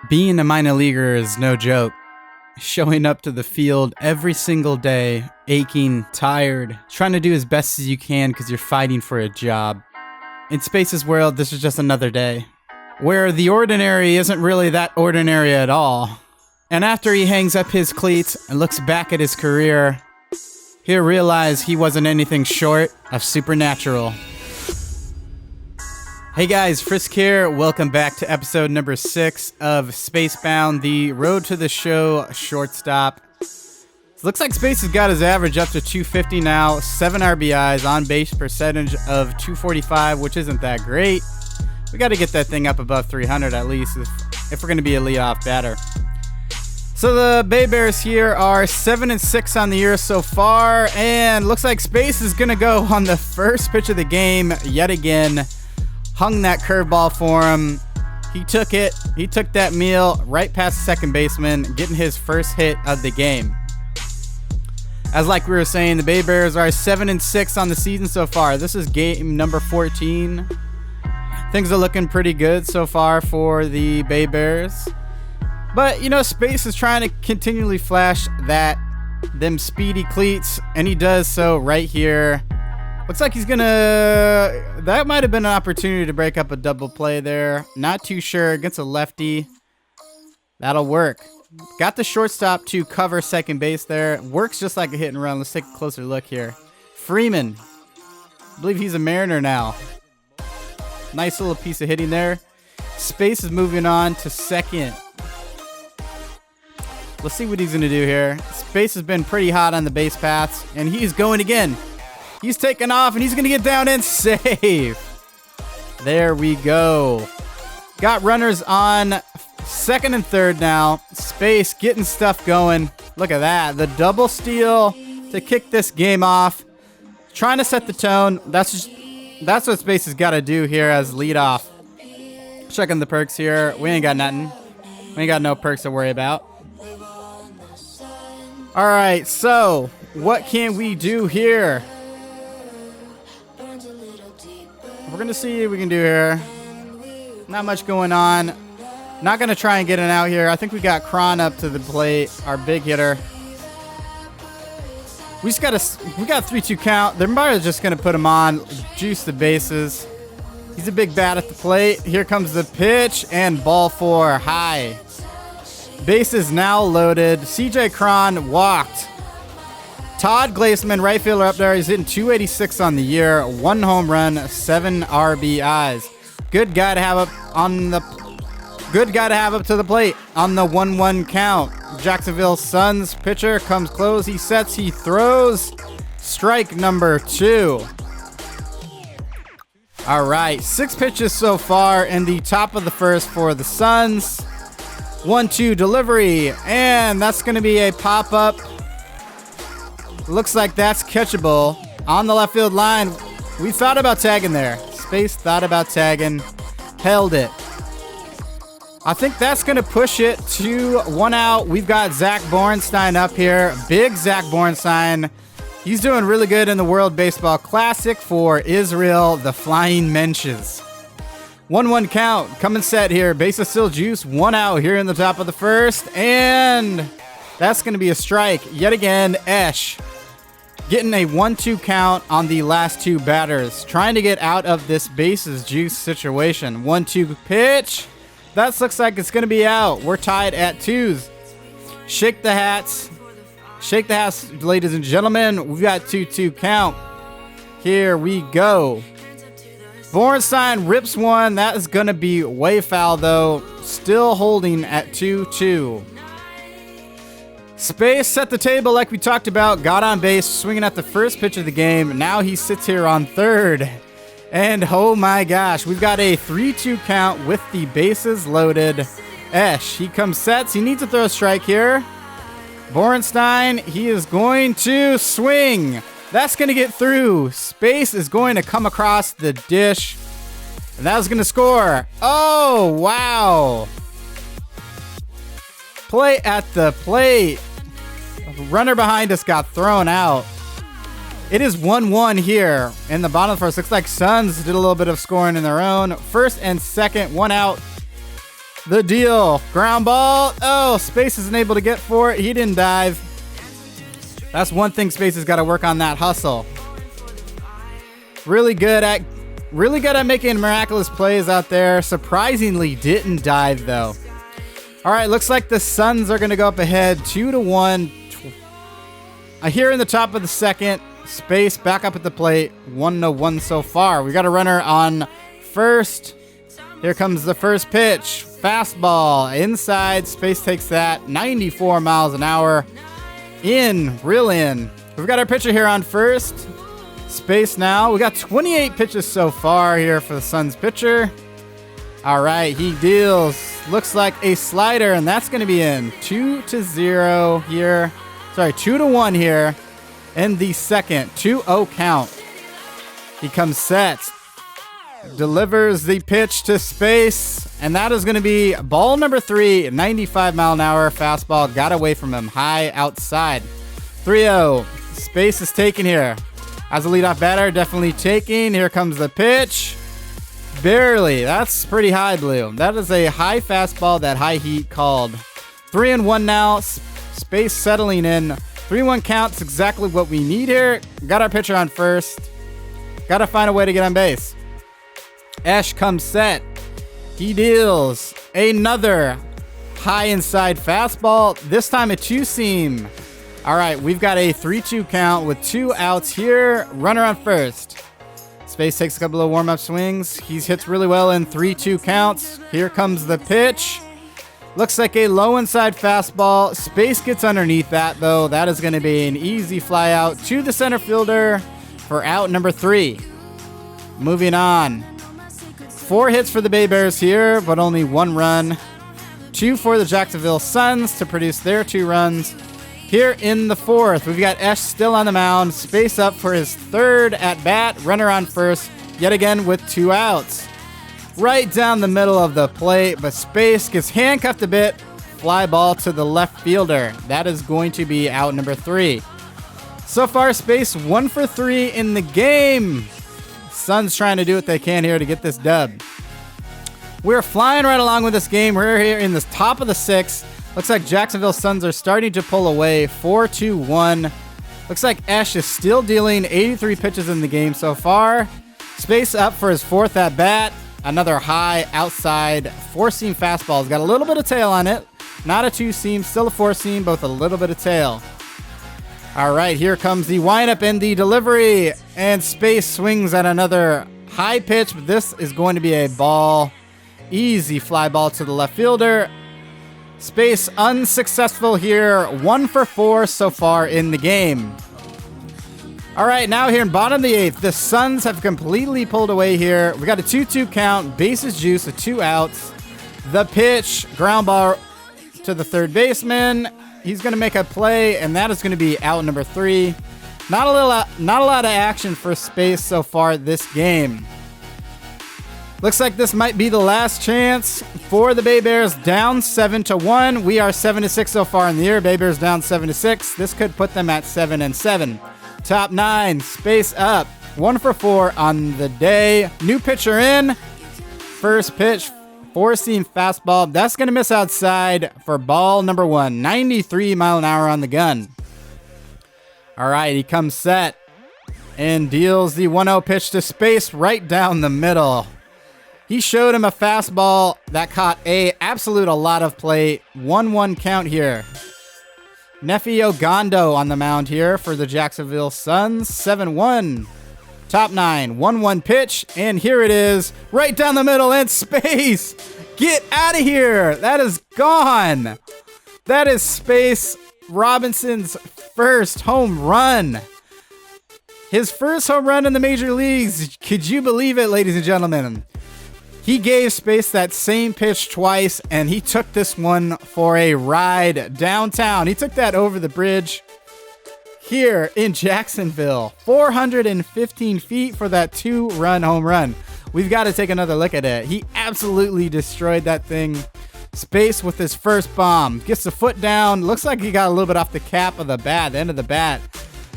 Being a minor leaguer is no joke. Showing up to the field every single day, aching, tired, trying to do as best as you can because you're fighting for a job. In Space's world, this is just another day, where the ordinary isn't really that ordinary at all. And after he hangs up his cleats and looks back at his career, he'll realize he wasn't anything short of supernatural. Hey guys, Frisk here. Welcome back to episode number 6 of Spacebound, the Road to the Show Shortstop. Looks like Space has got his average up to 250 now, 7 RBIs, on base percentage of 245, which isn't that great. We got to get that thing up above 300 at least if we're going to be a leadoff batter. So the Bay Bears here are 7-6 on the year so far, and looks like Space is going to go on the first pitch of the game yet again. Hung that curveball for him. He took it. He took that meal right past second baseman, getting his first hit of the game. As like we were saying, the Bay Bears are 7-6 on the season so far. This is game number 14. Things are looking pretty good so far for the Bay Bears. But, you know, Space is trying to continually flash them speedy cleats, and he does so right here. Looks like he's gonna... That might have been an opportunity to break up a double play there. Not too sure. Against a lefty. That'll work. Got the shortstop to cover second base there. Works just like a hit and run. Let's take a closer look here. Freeman. I believe he's a Mariner now. Nice little piece of hitting there. Space is moving on to second. Let's see what he's gonna do here. Space has been pretty hot on the base paths, and he's going again. He's taking off, and he's going to get down and save. There we go. Got runners on second and third now. Space getting stuff going. Look at that. The double steal to kick this game off. Trying to set the tone. That's what Space has got to do here as leadoff. Checking the perks here. We ain't got nothing. We ain't got no perks to worry about. All right, so what can we do here? We're going to see what we can do here. Not much going on. Not going to try and get it out here. I think we got Cron up to the plate, our big hitter. We got 3-2 count. They're probably just going to put him on, juice the bases. He's a big bat at the plate. Here comes the pitch, and ball 4 high. Bases now loaded. CJ Cron walked. Todd Glaseman, right fielder up there. He's hitting 286 on the year. 1 home run, 7 RBIs. Good guy to have up to the plate on the 1-1 count. Jacksonville Suns pitcher comes close. He sets, he throws. Strike number 2. All right, 6 pitches so far in the top of the first for the Suns. 1-2 delivery, and that's going to be a pop-up. Looks like that's catchable on the left field line. We thought about tagging there. Space thought about tagging. Held it. I think that's going to push it to 1 out. We've got Zach Borenstein up here. Big Zach Borenstein. He's doing really good in the World Baseball Classic for Israel, the Flying Mentions. 1-1 count. Coming set here. Bases still juice. 1 out here in the top of the first. And that's going to be a strike. Yet again, Esh. Getting a 1-2 count on the last 2 batters. Trying to get out of this bases juice situation. 1-2 pitch. That looks like it's going to be out. We're tied at 2s. Shake the hats. Shake the hats, ladies and gentlemen. We've got 2-2 count. Here we go. Borenstein rips one. That is going to be way foul, though. Still holding at 2-2. Space set the table like we talked about. Got on base, swinging at the first pitch of the game. Now he sits here on third. And oh my gosh, we've got a 3-2 count with the bases loaded. Esh, he comes sets. He needs to throw a strike here. Borenstein, he is going to swing. That's going to get through. Space is going to come across the dish. And that was going to score. Oh, wow. Play at the plate. Runner behind us got thrown out. It is 1-1 here in the bottom of the first. Looks like Suns did a little bit of scoring in their own. First and second, 1 out. the deal. Ground ball. Oh, Space isn't able to get for it. He didn't dive. That's one thing Space has got to work on, that hustle. Really good at making miraculous plays out there. Surprisingly didn't dive though. All right, looks like the Suns are going to go up ahead 2-1. Here in the top of the second, Space back up at the plate, 1-1 so far. We got a runner on first. Here comes the first pitch. Fastball inside. Space takes that. 94 miles an hour. In, real in. We've got our pitcher here on first. Space now. We got 28 pitches so far here for the Suns pitcher. All right, he deals. Looks like a slider, and that's going to be in. 2-0 here. Sorry, 2-1 here. In the second, 2-0 count. He comes set. Delivers the pitch to Space, and that is going to be ball number 3, 95 mile an hour fastball. Got away from him, high outside. 3-0. Space is taken here. As a leadoff batter, definitely taking. Here comes the pitch. Barely. That's pretty high, Blue. That is a high fastball, that high heat called. 3-1 now. Space settling in. 3-1 counts, exactly what we need here. Got our pitcher on first. Got to find a way to get on base. Ash comes set. He deals another high inside fastball. This time a two-seam. All right, we've got a 3-2 count with 2 outs here. Runner on first. Space takes a couple of warm-up swings. He hits really well in 3-2 counts. Here comes the pitch. Looks like a low inside fastball. Space gets underneath that, though. That is going to be an easy fly out to the center fielder for out number 3. Moving on. 4 hits for the Bay Bears here, but only 1 run. 2 for the Jacksonville Suns to produce their 2 runs. Here in the 4th, we've got Esh still on the mound. Space up for his 3rd at bat. Runner on first, yet again with 2 outs. Right down the middle of the plate, but Space gets handcuffed a bit. Fly ball to the left fielder. That is going to be out number 3. So far, Space 1 for 3 in the game. Suns trying to do what they can here to get this dub. We're flying right along with this game. We're here in the top of the 6th. Looks like Jacksonville Suns are starting to pull away 4-1. Looks like Ash is still dealing 83 pitches in the game so far. Space up for his 4th at bat. Another high outside 4-seam fastball. It's got a little bit of tail on it. Not a 2-seam, still a 4-seam, both a little bit of tail. All right, here comes the windup and the delivery. And Space swings at another high pitch, but this is going to be a ball. Easy fly ball to the left fielder. Space unsuccessful here. 1 for 4 so far in the game. All right, now here in bottom of the 8th, the Suns have completely pulled away here. We got a 2-2 count, bases juice with 2 outs. The pitch, ground ball to the 3rd baseman. He's going to make a play, and that is going to be out number 3. Not a lot of action for Space so far this game. Looks like this might be the last chance for the Bay Bears, down 7-1. We are 7-6 so far in the year. Bay Bears down 7-6. This could put them at 7-7. Top 9, Space up. 1 for 4 on the day. New pitcher in. First pitch, 4-seam fastball. That's going to miss outside for ball number 1. 93 mile an hour on the gun. All right, he comes set and deals the 1-0 pitch to Space right down the middle. He showed him a fastball that caught a lot of play. 1-1 count here. Nefi Ogando on the mound here for the Jacksonville Suns. 7-1. Top 9. 1-1 pitch. And here it is. Right down the middle and Space. Get out of here. That is gone. That is Space Robinson's first home run. His first home run in the major leagues. Could you believe it, ladies and gentlemen? He gave Space that same pitch twice, and he took this one for a ride downtown. He took that over the bridge here in Jacksonville. 415 feet for that 2-run home run. We've got to take another look at it. He absolutely destroyed that thing. Space with his first bomb. Gets the foot down. Looks like he got a little bit off the cap of the bat, the end of the bat.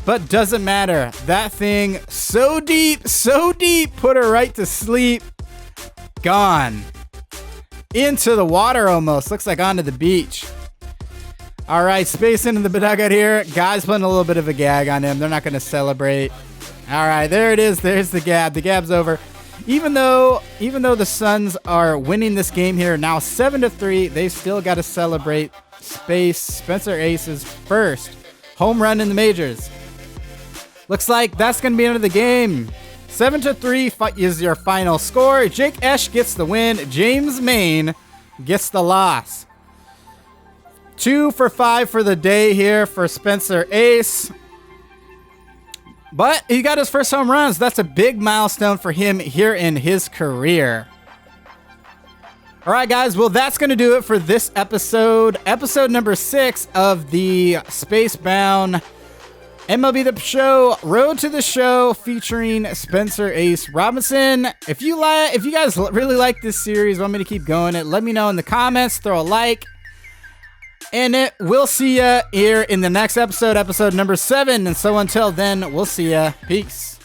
But doesn't matter. That thing so deep, put her right to sleep. Gone. into the water almost. Looks like onto the beach. All right, Space into the dugout here. Guys putting a little bit of a gag on him. They're not going to celebrate. All right, there it is. There's the gab. The gab's over. Even though the Suns are winning this game here now 7-3, they've still got to celebrate Spencer Ace's first home run in the majors. Looks like that's going to be end of the game. 7-3 is your final score. Jake Esch gets the win. James Maine gets the loss. 2 for 5 for the day here for Spencer Ace. But he got his first home runs. That's a big milestone for him here in his career. All right, guys. Well, that's going to do it for this episode. Episode number 6 of the Spacebound MLB The Show, Road to the Show, featuring Spencer Ace Robinson. If you guys really like this series, want me to keep going it, let me know in the comments. Throw a like. And we'll see ya here in the next episode, episode number 7. And so until then, we'll see ya. Peace.